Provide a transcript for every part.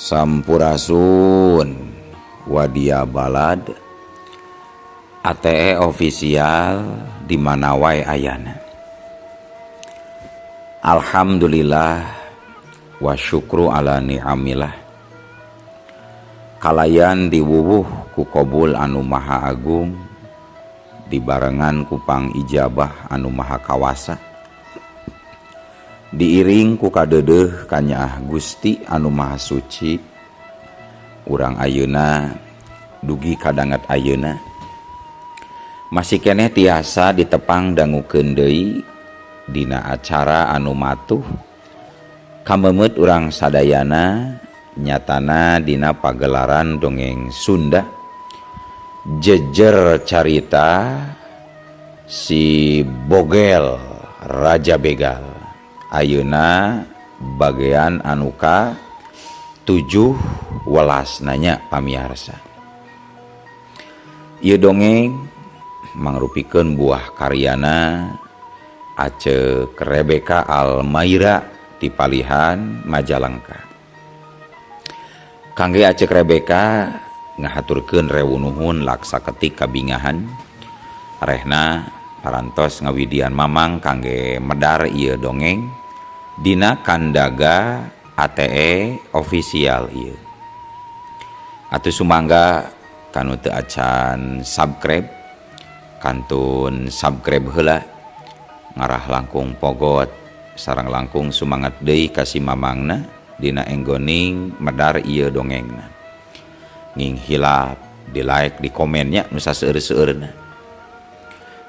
Sampurasun Wadia Balad ATE official di mana wae ayana. Alhamdulillah wa syukru ala ni'amillah. Kalayan diwuwuh ku qabul anu maha agung, dibarengan ku pang ijabah anu maha kawasa, diiring ku kadeudeuh ka Nyaah Gusti anu maha suci. Urang ayeuna dugi kadanget ayeuna masih keneh tiasa ditepang dangukeun deui dina acara anu matuh kamemet urang sadayana, nyatana dina pagelaran dongeng Sunda jejer carita si Bogel Raja Begal. Ayeuna bagian anu ka 7 welas nanya pamiarsa. Ieu dongeng mangrupikeun buah karyana Aceuk Rebeka Almaira ti Palihan Majalengka. Kangge Aceuk Rebeka ngahaturkeun rewu nuhun laksa ketik kabingahan arehna parantos ngawidian mamang kangge medar ieu dongeng dina kandaga ATE official ieu. Atuh sumangga kanu teu acan subscribe kantun subscribe heula, ngarah langkung pogot sareng langkung sumangat deui ka si mamangna dina enggoning medar ieu dongengna. Nging hilap di like di komennya nu saseueur-seueurna.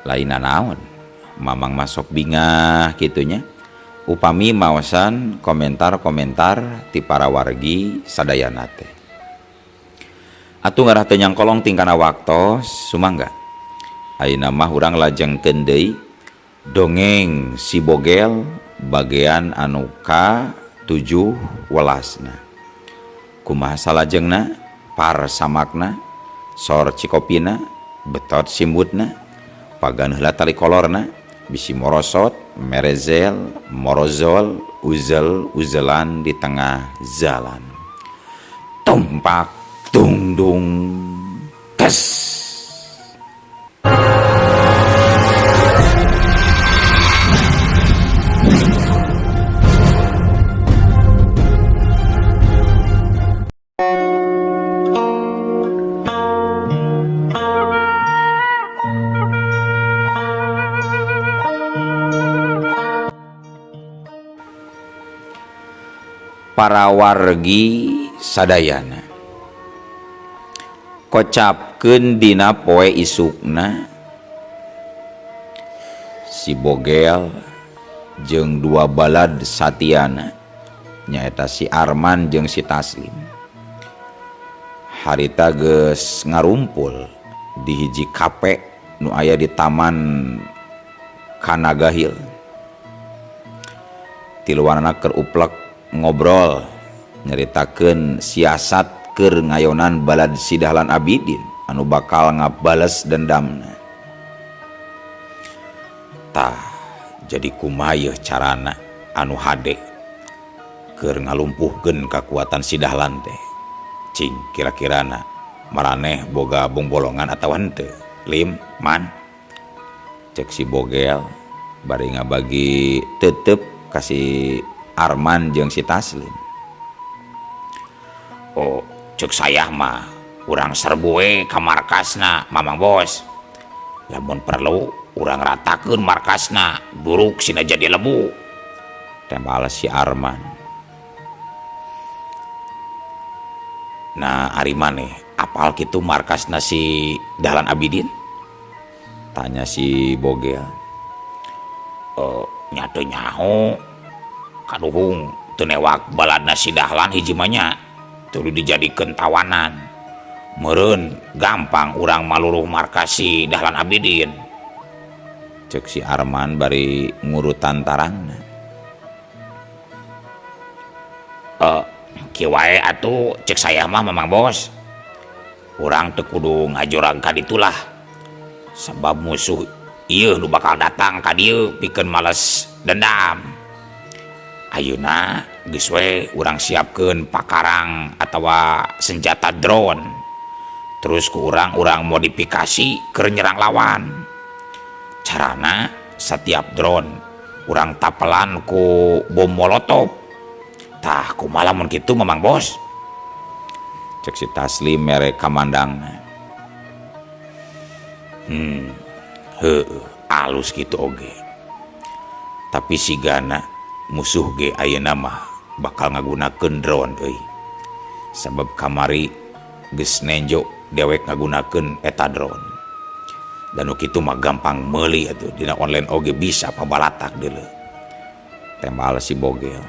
Lainna naon mamang masuk bingah kitunya upami maosan komentar-komentar ti para wargi sadayana teh. Atuh ngarah teu nyangkolong tingkana waktos sumangga ayeuna mah urang lajengkeun deui dongeng si Bogel bagian anu ka 7 welasna. Kumaha salajengna parsamakna sor cikopina betot simbutna pagan heula tali kolorna bisi morosot merezel morozol uzel-uzelan di tengah jalan tumpak dung dung tes. Para wargi sadayana kocapkeun dina poe isukna si Bogel jeung 2 balad satiana nyaeta si Arman jeung si Taslim harita geus ngarumpul di hiji kape nu aya di Taman Kanagahil. Tiluanana keur uplek ngobrol nyaritakeun siasat keur ngayonan balad si Dahlan Abidin anu bakal ngabales dendamna. Tah jadi kumaha yeuh carana anu hade keur ngalumpuhkeun kakuatan si Dahlan teh. Cing kira-kirana maraneh boga bongbolongan atawa henteu? Lim man cek si Bogel bari ngabagi teuteup kasih Arman jeung si Taslim. Oh, cek saya mah urang serbu we ka markasna Mamang Bos. Lamun perlu urang ratakeun markasna duruk sina jadi lebu. Tembal si Arman. Nah, ari maneh apal kitu markasna si Dahlan Abidin? Tanya si Bogel. Nyatu nyaho kaduhung teu newak baladna si Dahlan hiji mah nya teu dijadikeun tawanan. Meureun gampang urang maluruh markas si Dahlan Abidin. Cek si Arman bari ngurutan tarangna. Kieu wae atuh cek saya mah Mamang Bos. Urang teu kudu ngajorag ka ditulah. Sabab musuh ieu nu bakal datang ka dieu pikeun males dendam. ayeuna geus we urang siapkeun pakarang atawa senjata drone, terus ku urang modifikasi keur nyerang lawan. Carana setiap drone urang tapelan ku bom molotov. Tah kumaha mun kitu Mamang Bos? Cek si Taslim mere kamandang. Alus gitu oge. Tapi sigana musuh ge ayeuna mah bakal ngagunakeun drone euy. Sabab kamari geus nenjo dewek ngagunakeun eta drone. Dan nu kitu mah gampang meuli atuh, dina online oge bisa pabalatak deuleu. Tembal si Bogel.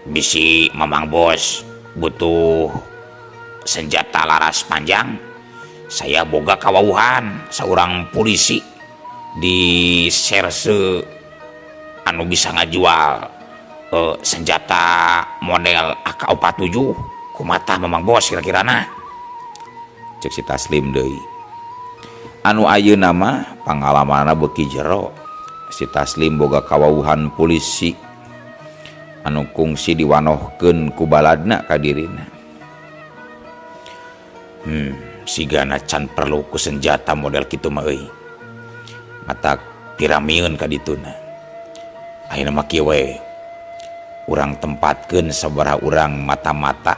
Bisi Mamang Bos butuh senjata laras panjang. Saya boga kawauhan seorang polisi di serse anu bisa ngajual senjata model AK-47. Kumaha Mamang Bos kira-kirana? Cek si Taslim deui. Anu ayeuna mah pangalamanna beuki jero. Si Taslim boga kawauhan polisi anu kungsi diwanohkeun ku baladna ka dirina. Sigana can perlu ku senjata model kitu mah euy. Matak piramieun ka dituna. Ayeuna mah kieu we. Urang tempatkeun sabaraha urang mata-mata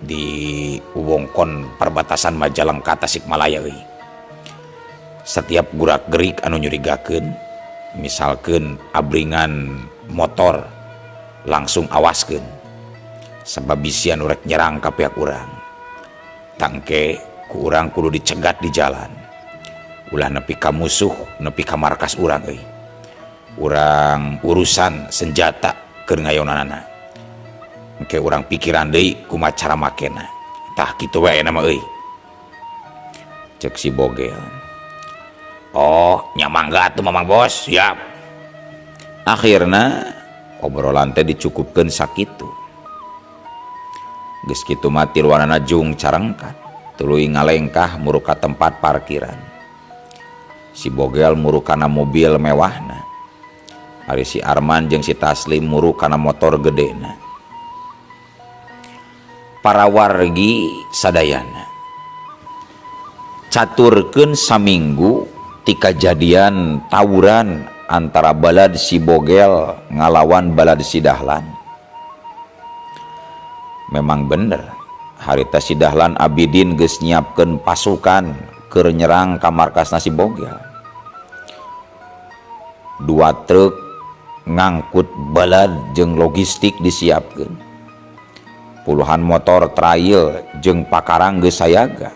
di wewengkon perbatasan Majalengka Tasikmalaya euy. Setiap gurak-gerik anu nyurigakeun, misalkeun abringan motor, langsung awaskeun. Sabab bisi anu rek nyerang ka pihak urang. Tangke ku urang kudu dicegat di jalan. Ulah nepi ka musuh, nepi ka markas urang euy. Urang urusan senjata keur ngayonanana. Engke urang pikiran deui kumaha cara makena. Tah kitu wae nama euy. Cek si Bogel. Oh, nyamangga atuh Mamang Bos, siap. Akhirna obrolan teh dicukupkeun sakitu. Geus kitu mah tiluanana jung carengkat, tuluy ngalengkah muru ka tempat parkiran. Si Bogel muru kana mobil mewahna. Ari si Arman jeung si Taslim muru kana motor gedena. Para wargi sadayana caturkeun saminggu ti kajadian tawuran antara balad si Bogel ngalawan balad si Dahlan. Memang bener harita si Dahlan Abidin geus nyiapkeun pasukan keur nyerang ka markasna si Bogel. 2 truk ngangkut balad jeung logistik disiapkeun. Puluhan motor trail jeung pakarang geus sayaga.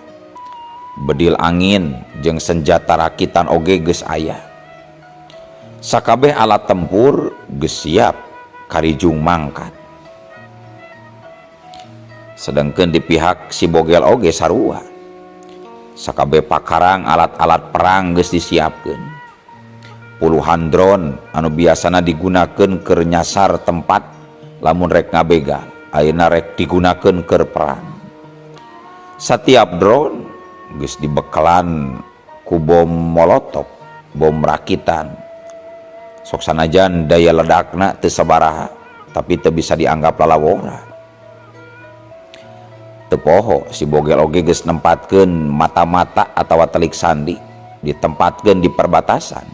Bedil angin jeung senjata rakitan oge geus aya. Sakabeh alat tempur geus siap karijung mangkat. Sedangkeun di pihak si Bogel oge sarua. Sakabeh pakarang alat-alat perang geus disiapkeun. Puluhan drone anu biasana digunakeun keur nyasar tempat lamun rek ngabegal, ayeuna rek digunakeun keur perang. Setiap drone geus dibekelan ku bom molotov, bom rakitan. Sok sanajan daya ledakna teu sabaraha, tapi teu bisa dianggap lalawora. Teu poho si Bogel oge geus nempatkeun mata-mata atawa telik sandi ditempatkeun di perbatasan.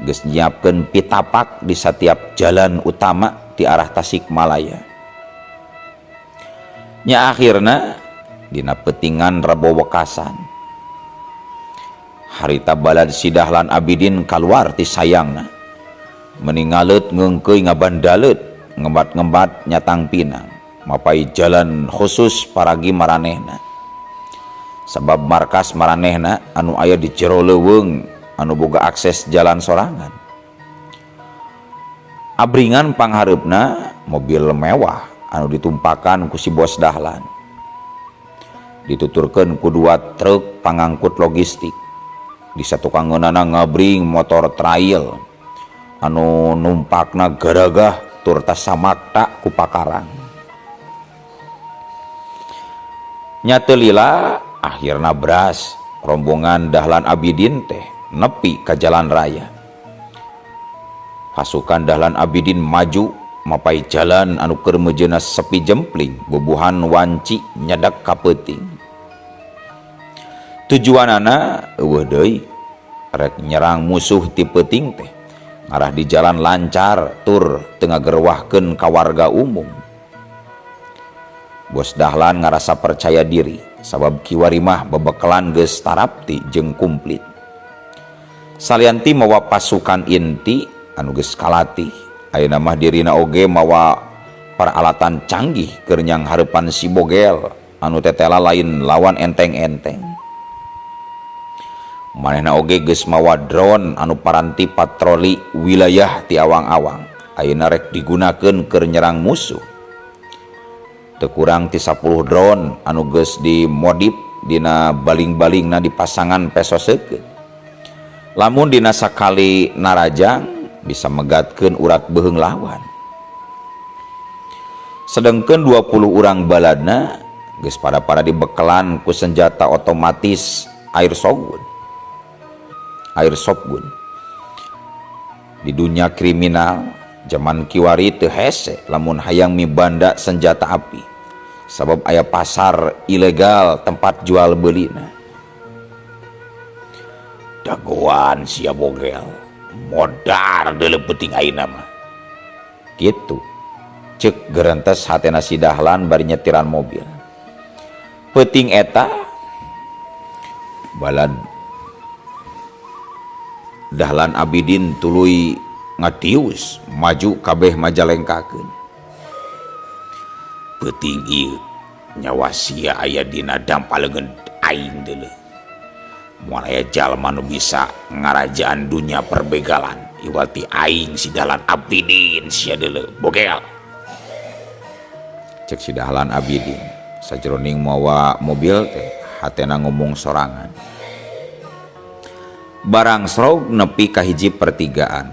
Geus nyiapkeun pitapak di setiap jalan utama di arah Tasikmalaya. Nya akhirna dina peutingan Rebo Wekasan. Harita balad si Dahlan Abidin kaluar ti sayangna. Meningaleut ngeungkeuy ngabandaleut ngembat-ngembat nyatang pinang. Mapai jalan khusus paragi maranehna. Sabab markas maranehna anu aya di jero leuweung anu boga akses jalan sorangan. Abringan panghareupna mobil mewah anu ditumpakan ku si Bos Dahlan. Dituturkeun ku 2 truk pangangkut logistik. Di satukangeunana ngabring motor trail anu numpakna garagah tur tas samakta ku pakarang. Nya teu lila akhirna beras rombongan Dahlan Abidin teh nepi ka jalan raya. pasukan Dahlan Abidin maju mapai jalan anu keur mejeuna sepi jempling bubuhan wanci nyadak ka peuting. Tujuanana eueuh deui rek nyerang musuh ti peuting teh ngarah di jalan lancar tur teu ngagerwahkeun ka warga umum. Bos Dahlan ngarasa percaya diri sabab kiwari mah bebekelan geus tarapti jeung kumplit. Salianti mawa pasukan inti anu geus kalatih, ayeuna mah dirina oge mawa peralatan canggih keur nyang hareupan si Bogel anu tetela lain lawan enteng-enteng. Manehna oge geus mawa drone anu paranti patroli wilayah ti awang-awang, ayeuna rek digunakeun keur nyerang musuh. Teu kurang ti 10 drone anu geus dimodif dina baling-balingna dipasangan pesosekeun. Lamun dina sakali narajang bisa megatkeun urat beuheung lawan. Sedengkeun 20 urang baladna geus pada dibekelan ku senjata otomatis airsoft gun. Di dunia kriminal zaman kiwari teu hese lamun hayang mibanda senjata api sabab aya pasar ilegal tempat jual beulina. Dagoan sia Bogel modar deuleu peuting ayeuna mah kitu ceuk geurentes hatena si Dahlan bari nyetiran mobil. Peuting eta balad Dahlan Abidin tuluy ngatius maju kabeh majalengkakeun. Peuting ieu nyawa sia aya dina dampaleun aing deuleu. Moal aya jalma nu bisa ngarajaan dunia perbegalan iwal ti aing si Dahlan Abidin sia deuleu Bogel. Cek si Dahlan Abidin sajroning mawa mobil teh hatena ngomong sorangan. Barang srog nepi ka hiji pertigaan.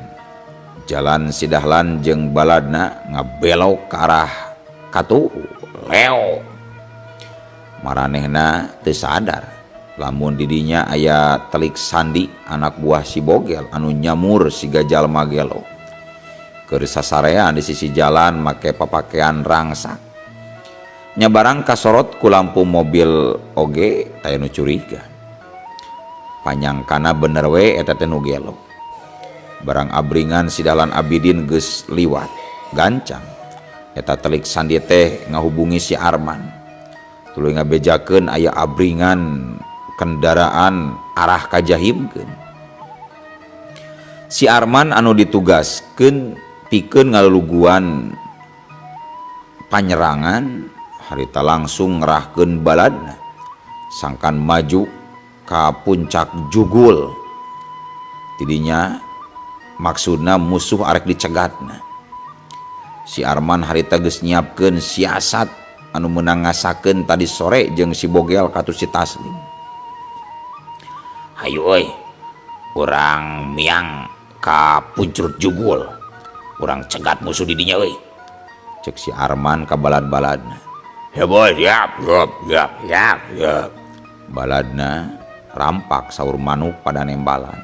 Jalan si Dahlan jeung baladna ngabelok ka arah katuhu leo. Maranehna teu sadar lamun didinya aya telik sandi anak buah si Bogel anu nyamur siga jalma gelo. Keur sasarean di sisi jalan make papakean rangsak. Nya barang kasorot ku lampu mobil oge taya nu curiga. Panyangkana bener we eta teh nu gelo. Barang abringan si Dahlan Abidin geus liwat gancang. Eta telik sandi teh ngahubungi si Arman. Tuluy ngabejakeun aya abringan kendaraan arah ka Jahimkeun. Si Arman anu ditugaskeun pikeun ngaluluguan panyerangan harita langsung ngerahkeun baladna sangkan maju ka puncak Jugul. Tidinya maksudna musuh arek dicegatna. Si Arman harita geus nyiapkeun siasat anu meunang ngasakeun tadi sore jeung si Bogel katu si Taslim. Hayu euy, urang miang ka puncrut Jugul. Urang cegat musuh di dinya euy. Cek si Arman ka balad-baladna. Ya boy, siap. Baladna rampak saur manuk pada nembalan.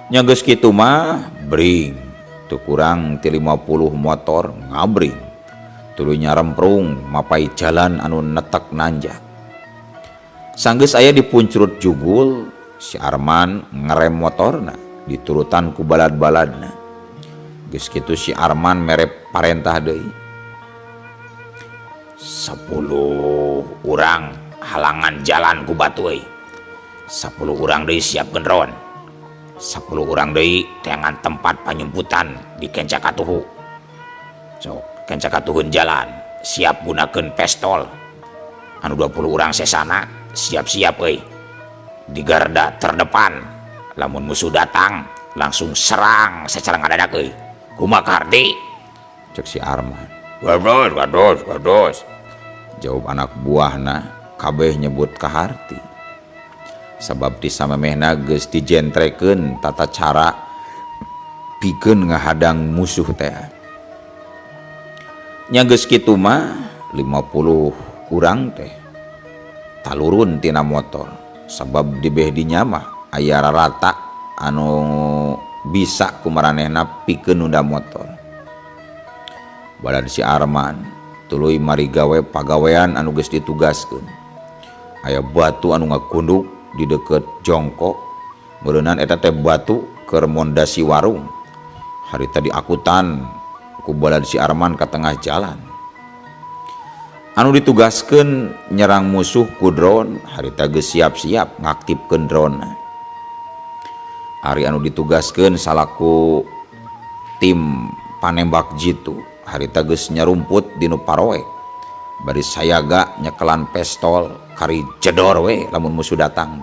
Nya geus kitu mah bring teu kurang ti 50 motor ngabring tuluy nyaremprung mapai jalan anu netek nanjak. Sanggeus aya di puncrut Jugul, si Arman ngerem motorna diturutan ku balad-baladna. Geus kitu si Arman mere parentah deui. 10 urang halangan jalan ku batu euy. 10 urang deui siapkeun drone. 10 urang deui teangan tempat panyumputan di Kencakatuhu. So, Kencakatuhun jalan, siap gunakeun pistol. Anu 20 urang sesana, siap-siap euy. Di garda terdepan, lamun musuh datang, langsung serang secara ngadadak euy. Kumaha Kardi? Cek si Arman. Wados. Jawab anak buahna, kabeh nyebut ka Harti. Sabab di samemehna geus dijentrekeun tata cara pikeun ngahadang musuh teh. Nya geus kitu mah 50 urang teh talurun tina motor sabab di beh dinya mah aya rarata anu bisa ku maranehna pikeun nunda motor. Balad si Arman tuluy mari gawe pagawean anu geus ditugaskeun. Aya batu anu ngakunduk di deket jongkok, meureunan eta teh batu keur mondasi warung. Harita diakutan ku balad si Arman ka tengah jalan. Anu ditugaskeun nyerang musuh ku drone, harita geus siap-siap ngaktifkeun drone. Ari anu ditugaskeun salaku tim panembak jitu, harita geus nyarumput dinu paroe. Bari sayaga nyekelan pistol kari jedor we lamun musuh datang.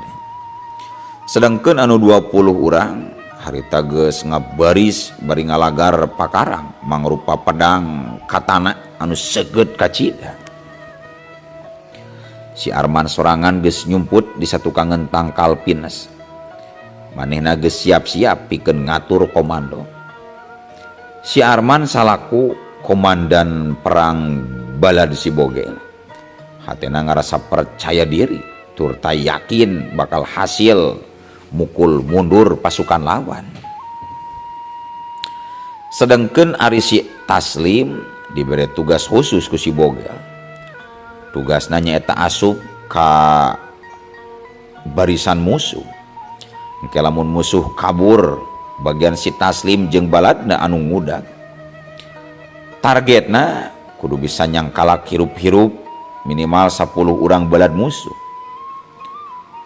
Sedangkeun anu 20 urang harita geus ngabaris bari ngalagar pakarang mangrupa pedang katana anu seget ka cida. Si Arman sorangan geus nyumput di satukangan tangkal pines. Manehna geus siap-siap pikeun ngatur komando. Si Arman salaku komandan perang balad si Bogel. Hatena ngarasa percaya diri, tur ta yakin bakal hasil mukul mundur pasukan lawan. Sedangkeun ari si Taslim diberi tugas khusus ku si Bogel. Tugasna nyaeta asup ka barisan musuh. Engke lamun musuh kabur, bagian si Taslim jeung baladna anu ngudag. Targetna kudu bisa nyangkalak hirup-hirup minimal 10 urang balad musuh.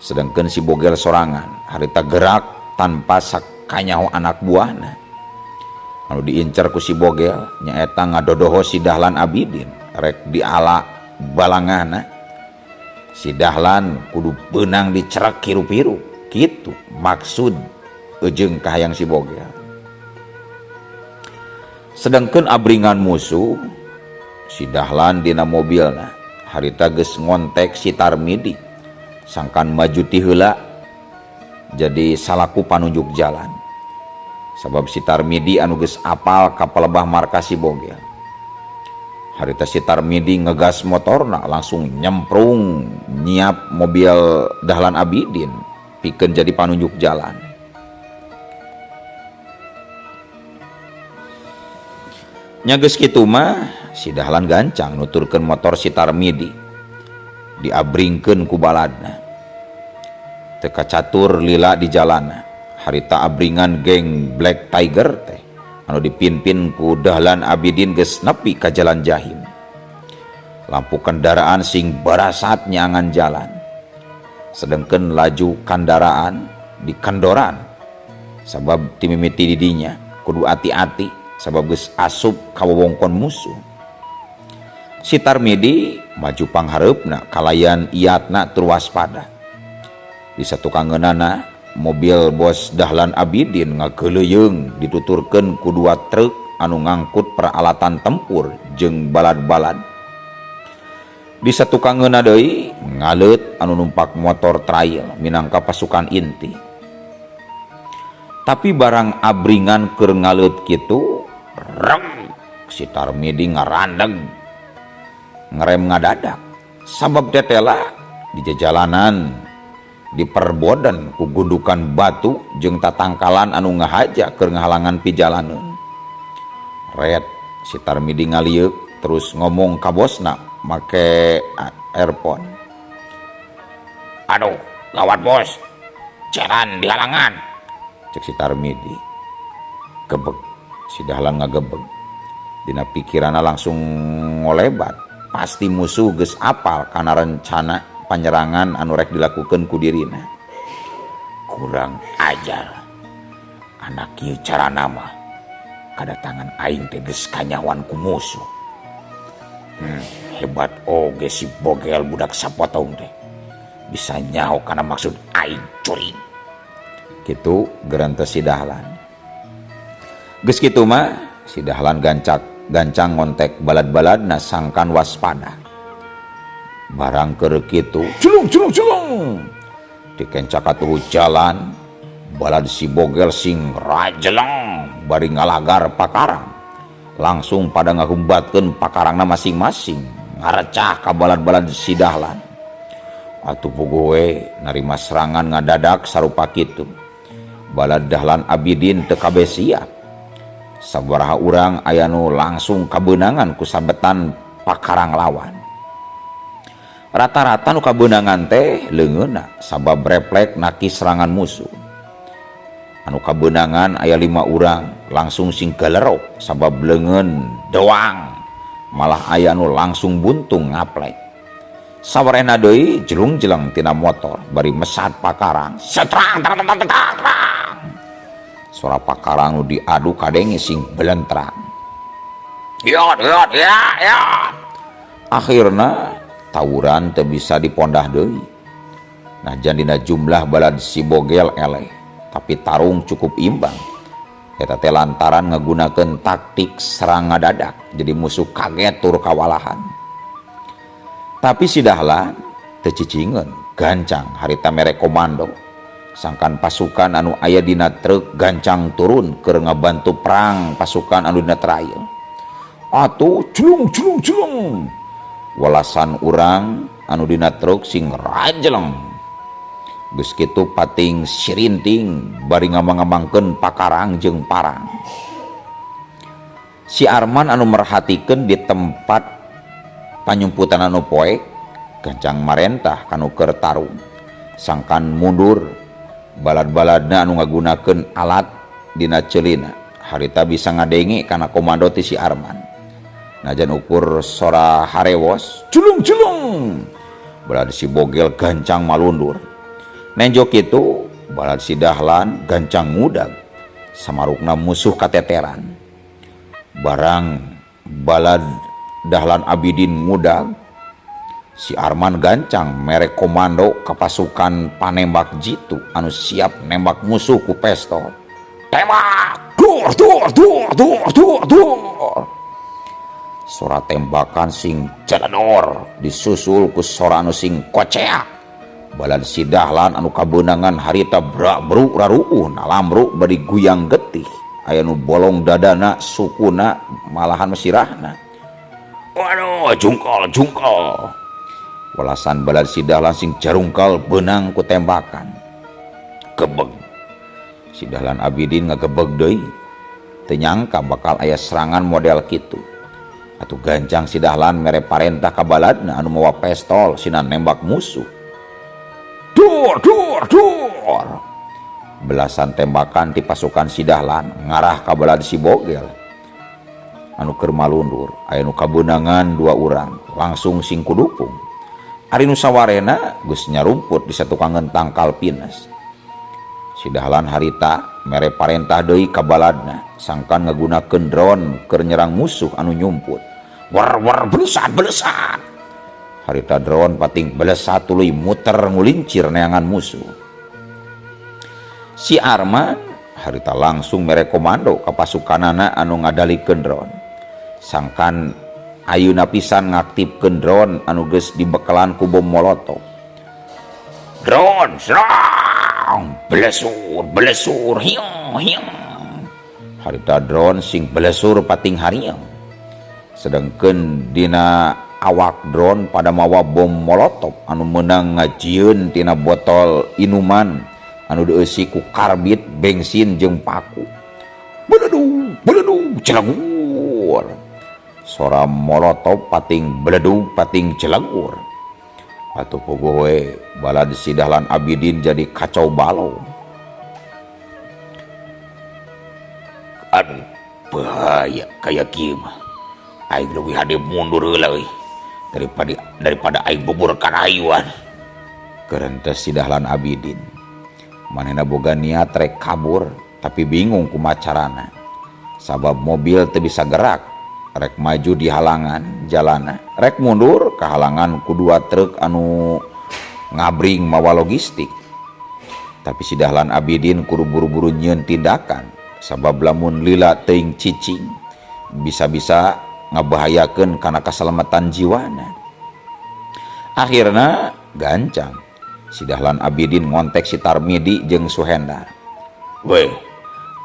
Sedangkan si Bogel sorangan harita gerak tanpa sakanyaho anak buahna. Anu diincer ku si Bogel nyaeta ngadodoho si Dahlan Abidin rek diala balangana. Si Dahlan kudu beunang dicerak hirup-hirup, kitu maksud ejeung kahayang si Bogel. Sedangkan abringan musuh, si Dahlan dina mobilna harita geus ngontek si Tarmidi sangkan maju ti heula jadi salaku panunjuk jalan. Sabab si Tarmidi anu geus apal ka pelebah markas si Bogel. Harita si Tarmidi ngegas motorna langsung nyemprung nyiap mobil Dahlan Abidin pikeun jadi panunjuk jalan. Nya geus kitu mah si Dahlan gancang nuturkeun motor si Tarmidi diabringkeun ku baladna. Teu kacatur lila di jalanna. Harita abringan geng Black Tiger teh anu dipimpin ku Dahlan Abidin geus nepi ka jalan jahim. Lampu kendaraan sing barasat nyangan jalan. Sedangkeun laju kendaraan di kendoran. Sabab ti mimiti didinya kudu ati-ati sabab geus asup ka wewengkon musuh. Si Tarmidi maju panghareupna kalayan iatna tur waspada. Di satukangeunana mobil bos Dahlan Abidin ngageuleuyeung dituturkeun ku 2 truk anu ngangkut peralatan tempur jeung balad-balad. Di satukangeunna deui ngaleut anu numpak motor trail minangka pasukan inti. Tapi barang abringan keur ngaleut kitu, reng si Tarmidi ngarandeg ngerem ngadadak. Sabab tetela di jalanan diperbodan ku gundukan batu jeung tatangkalan anu ngahaja keur ngahalangan pijalaneun. Red si Tarmidi ngalieuk terus ngomong ka bosna make earphone. "Aduh, gawat bos. Jalan dihalangan." Cek si Tarmidi. Gebeg. Si Dahlan ngagebeg. Dina pikiranna langsung ngolebat. Pasti musuh geus apal kana rencana panyerangan anu rek dilakukeun ku dirina. Kurang ajar. Anak ieu carana mah kadatangan aing teh geus kanyawan ku musuh. Hebat oge si Bogel budak sapotong teh. Bisa nyaho kana maksud aing curi. Kitu gerantos si Dahlan. Geus kitu mah si Dahlan gancang ngontek balad-baladna sangkan waspada. Barang keur kitu, culung. Dikencak atuh jalan, balad si Bogel sing rajeleng bari ngalagar pakarang. Langsung pada ngahumbatkeun pakarangna masing-masing, ngarecah ka balad-balad si Dahlan. Atuh puguh we narima serangan ngadadak sarupa kitu. balad Dahlan Abidin teu kabeh siap. Sabaraha urang aya nu langsung kabeunangan ku sabetan pakarang lawan. Rata-rata nu kabeunangan teh leungeunna sabab refleks naki serangan musuh. Anu kabeunangan aya 5 urang langsung sing galerok sabab leungeun doang, malah aya anu langsung buntung ngaplek. Sawarena deui jelung-jeleng tina motor bari mesat pakarang setrang terang. Suara pakarang nu diadu kadenge sing belentrang. Yot. Akhirna tawuran teu bisa dipondah deui. Najan dina jumlah balad si Bogel eleh, tapi tarung cukup imbang. Eta teh lantaran ngagunakeun taktik serang ngadadak, jadi musuh kaget tur kawalahan. Tapi si Dahlan teu cicingeun gancang harita mere komando. Sangkan pasukan anu aya dina truk gancang turun keur ngabantu perang pasukan anu dina trail. Atuh culung. Walasan urang anu dina truk sing rajeleng. Geus kitu pating sirinting bari ngamang-ngamangkeun pakarang jeung parang. Si Arman anu merhatikeun di tempat panyumputan anu poek gancang marentah kanu keur tarung. Sangkan mundur balad-baladna anu ngagunakeun alat dina ceulina harita bisa ngadenge kana komando ti si Arman. Najan ukur sora harewos culung balad si Bogel gancang malundur. Nenjok itu balad si Dahlan gancang ngudag samarukna musuh kateteran. Barang balad Dahlan Abidin ngudag, si Arman gancang mere komando ka pasukan panembak jitu anu siap nembak musuh ku pistol. Tembak! Dur! Sora tembakan sing jeledor disusul ku sora anu sing koceak. Balad si Dahlan anu kabeunangan harita brak-bruk raruuh nalambruk bari guyang getih. Aya nu bolong dadana, sukuna, malahan mesirahna. Waduh, jungkol. Walasan balad si Dahlan sing jarungkal beunang ku tembakan. Gebeg. Si Dahlan Abidin ngagebeg deui. Teu nyangka bakal aya serangan model kitu. Atuh gancang si Dahlan mere parentah ka baladna anu mawa pistol sinan nembak musuh. Dur! Belasan tembakan ti pasukan si Dahlan ngarah ka balad si Bogel. Anu keur malundur aya nu kabeunangan 2 urang langsung sing kudupung. Ari nu sawarena geus nyarumput di satukangeun tangkal pines. Si Dahlan harita mere parentah deui ka baladna sangkan ngagunakeun drone keur nyerang musuh anu nyumput. War belesat. Harita drone pating belesat tuluy muter ngulincir neangan musuh. Si Arman harita langsung mere komando ka pasukanana anu ngadalikeun drone. Sangkan ayeuna pisan ngaktifkeun drone anu geus dibekelan ku bom molotov. Drone serang belesur hiung. Harita drone sing belesur pating hariang. Sedengkeun dina awak drone pada mawa bom molotov anu meunang ngajieun tina botol inuman anu dieusi ku karbit, bensin jeung paku. Beledu celegur. Sora molotov pating beledu pating celegur. Atuh pogo we balad si Dahlan Abidin jadi kacau balau. Aduh, bahaya kayak kieu mah. Aing leuwih hade mundur heula euy. Daripada aing buburkan hayuan. Kerentes si Dahlan Abidin. Manehna boga niat rek kabur tapi bingung kumaha carana. Sabab mobil teu bisa gerak, rek maju di halangan jalana, rek mundur ke halangan ku 2 truk anu ngabring mawa logistik. Tapi si Dahlan Abidin kudu buru-buru nyieun tindakan sabab lamun lila teuing cicing bisa-bisa ngabahayakeun kana kaselamatan jiwana. Akhirna gancang si Dahlan Abidin ngontek si Tarmidi jeung Suhendar. Weh,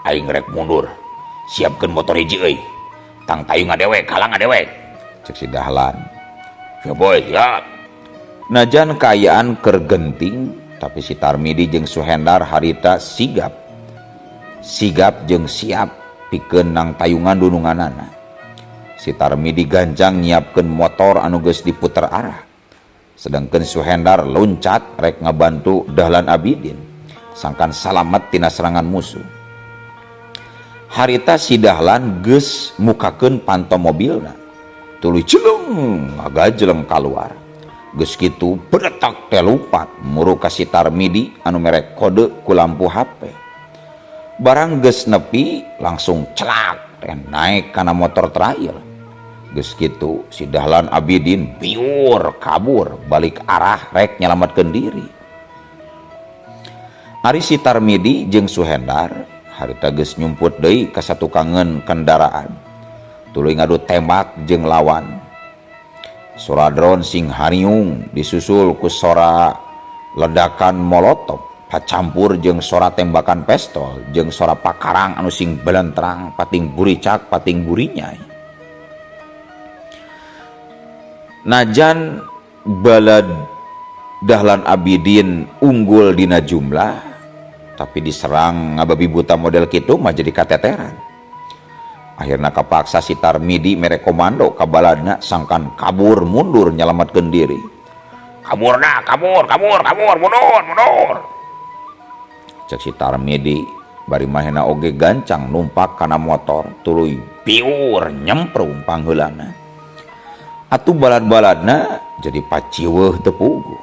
aing rek mundur. Siapkeun motor hiji euy. Tang tayung ngadewek, halang ngadewek. Cek si Dahlan. Ya boy, ya. Najan kaayaan keur genting, tapi si Tarmidi jeung Suhendar harita sigap sigap jeung siap pikeun nang tayungan dununganana. Si Tarmidi gancang nyiapkeun motor anu geus diputer arah. Sedangkan Suhendar loncat rek ngabantu Dahlan Abidin sangkan salamet tina serangan musuh. Harita si Dahlan geus mukakeun panto mobilna. Tuluy celeng ngagajeleng kaluar. Geus kitu beretak teh lumpat muru ka si Tarmidi anu mere kode ku lampu HP. Barang geus nepi langsung celak teh naik kana motor trail. Geus kitu si Dahlan Abidin biur kabur balik arah rek nyelametkeun diri. Ari si Tarmidi jeung Suhendar harita geus nyumput deui ka satukangeun kendaraan. Tuluy ngadu tembak jeung lawan. Sora drone sing hariung disusul ku sora ledakan molotov pacampur jeung sora tembakan pistol jeung sora pakarang anu sing belentrang pating buricak pating burinyai. Najan balad Dahlan Abidin unggul dina jumlah tapi diserang ngababi buta model kitu mah jadi kateteran. Akhirna kapaksa si Tarmidi mere komando ka baladna sangkan kabur mundur nyelametkeun diri. Kabur mundur. Cek si Tarmidi bari mahena oge gancang numpak kana motor tuluy piur nyemprung pangheulana. Atuh balad-baladna jadi paciweuh teu puguh.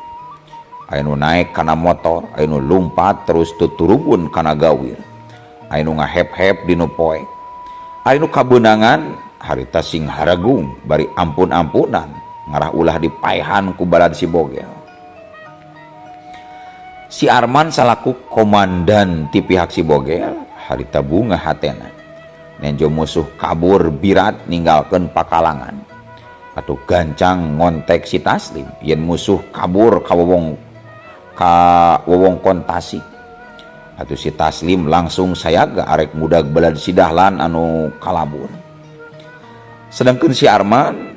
Anu naik kana motor, anu lumpat terus tuturubun kana gawir. Anu ngahep-hep dinu poek. Anu kabeunangan harita sing haragung bari ampun-ampunan ngarah ulah dipaehan ku balad si Bogel. Si Arman salaku komandan ti pihak si Bogel harita bunga hatena. Nenjo musuh kabur birat ninggalkeun pakalangan. Atuh gancang ngontek si Taslim yen musuh kabur ka wewengkon Tasik. Atuh si Taslim langsung sayaga arek mudag balad si Dahlan anu kalabur. Sedangkan si Arman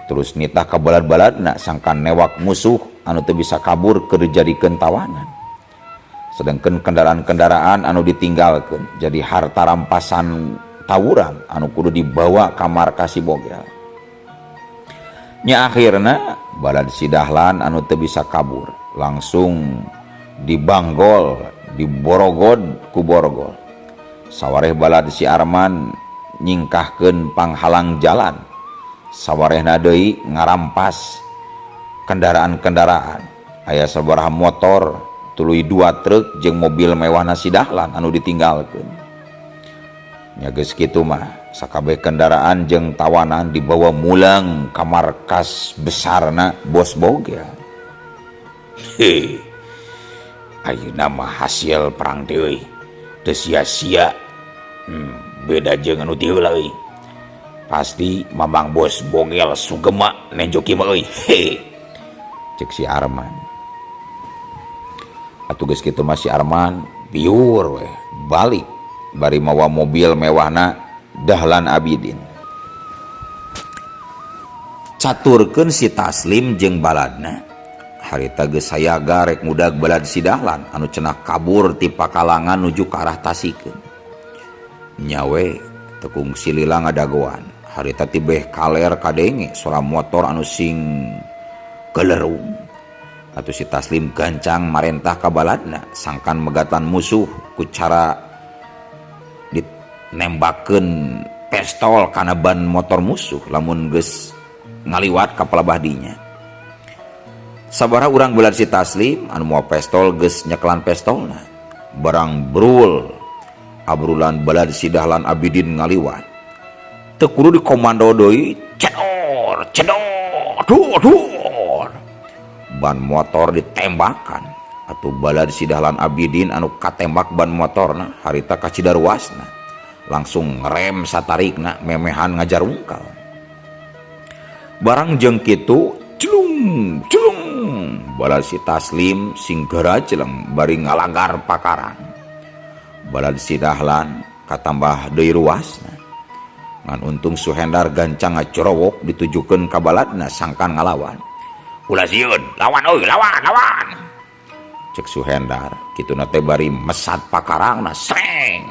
terus nitah ka balad-baladna sangkan newak musuh anu teu bisa kabur keur dijadikeun tawanan. Sedangkan kendaraan-kendaraan anu ditinggalkeun jadi harta rampasan tawuran anu kudu dibawa ka markas si Bogel. Nya akhirna balad si Dahlan anu teu bisa kabur langsung dibanggol, diborogod ku borgol. Sawareh balad si Arman nyingkahkeun panghalang jalan. Sawarehna deui ngarampas kendaraan-kendaraan. Aya sabaraha motor, tuluy 2 truk jeung mobil mewahna si Dahlan anu ditinggalkeun. Nya geus kitu mah sakabeh kendaraan jeung tawanan dibawa mulang ka markas besarna Bos Bogel. Ayeuna mah hasil perang deui teu sia-sia. Beda jeung anu ti heula euy. Pasti Mamang Bos Bogel sugema nenjoki mah euy. Cek si Arman. Atuh geus kitu mah si Arman biur we balik bari mawa mobil mewahna Dahlan Abidin. Caturkeun si Taslim jeung baladna harita geus sayaga rek mudag balad si Dahlan anu cenah kabur ti pakalangan nuju ka arah Tasikeun. Nyawe tekung silila ngadagoan harita tibeh kaler kadenge sora motor anu sing gelerung. Atuh si Taslim gancang marentah ka baladna sangkan megatan musuh ku cara dinembakeun pistol kana ban motor musuh lamun geus ngaliwat ka palebah dinya. Sabaraha urang balad si Taslim anu moal pistol geus nyeklan pistolna. Barang brul abrulan balad si Dahlan Abidin ngaliwat. Teu kudu dikomando deui, cedor, dur. Ban motor ditembakan. Atuh balad si Dahlan Abidin anu katembak ban motorna harita kacidaruasna. Langsung ngerem satarikna memehan ngajar ungkal. Barang jeung kitu celung balad si Taslim sing garajeleng bari ngalagar pakarang. Balad si Dahlan katambah deui ruasna. Ngan untung Suhendar gancang ngacorowok ditujukeun ka baladna sangkan ngalawan. Ulah sieun, lawan euy, lawan. cek Suhendar kitu teh bari mesat pakarangna sreng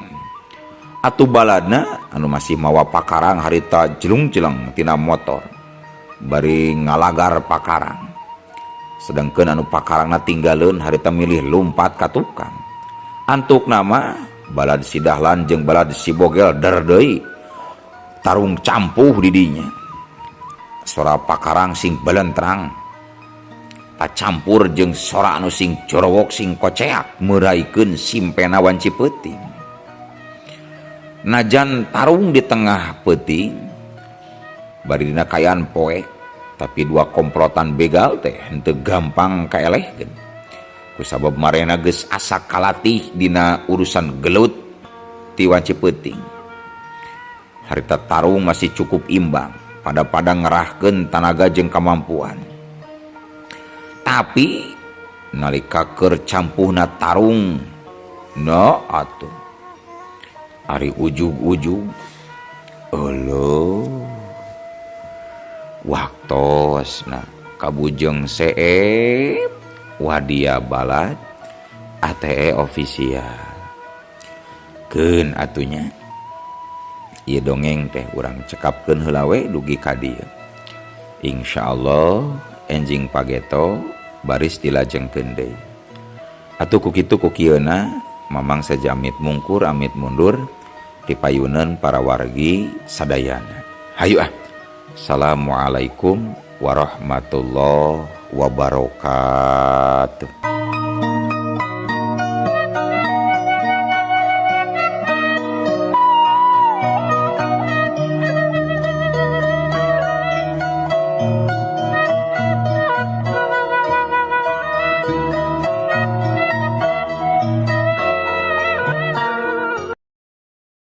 atuh baladna anu masih mawa pakarang harita jelung-jeleng tina motor bari ngalagar pakarang sedangkan anu pakarangna tinggalin harita milih lumpat ka tukang antuk nama balad si Dahlan jeung balad si Bogel derdei tarung campuh di dinya sora pakarang sing belentrang pacampur jeung sora anu sing corowok sing koceak meraikeun simpena wanci peuting najan tarung di tengah peuting bari dina kayaan poe tapi dua komplotan begal teh henteu gampang kaelehkeun kusabab marehna geus asa kalatih dina urusan gelut ti wanci peuting harita tarung masih cukup imbang pada ngerahkeun tanaga jeung kamampuan tapi nalika keur campuhna tarung no atuh ari ujug-ujug eueuh waktosna kabujeng seep wadia balad ATE ofisial keun atunya ieu dongeng teh urang cekapkeun heula we dugi ka dieu insyaallah enjing pageto baris dilajengkeun deui atuh ku kitu ku kieuna mamang saja amit mungkur amit mundur ti payuneun para wargi sadayana hayu assalamualaikum warahmatullahi wabarakatuh.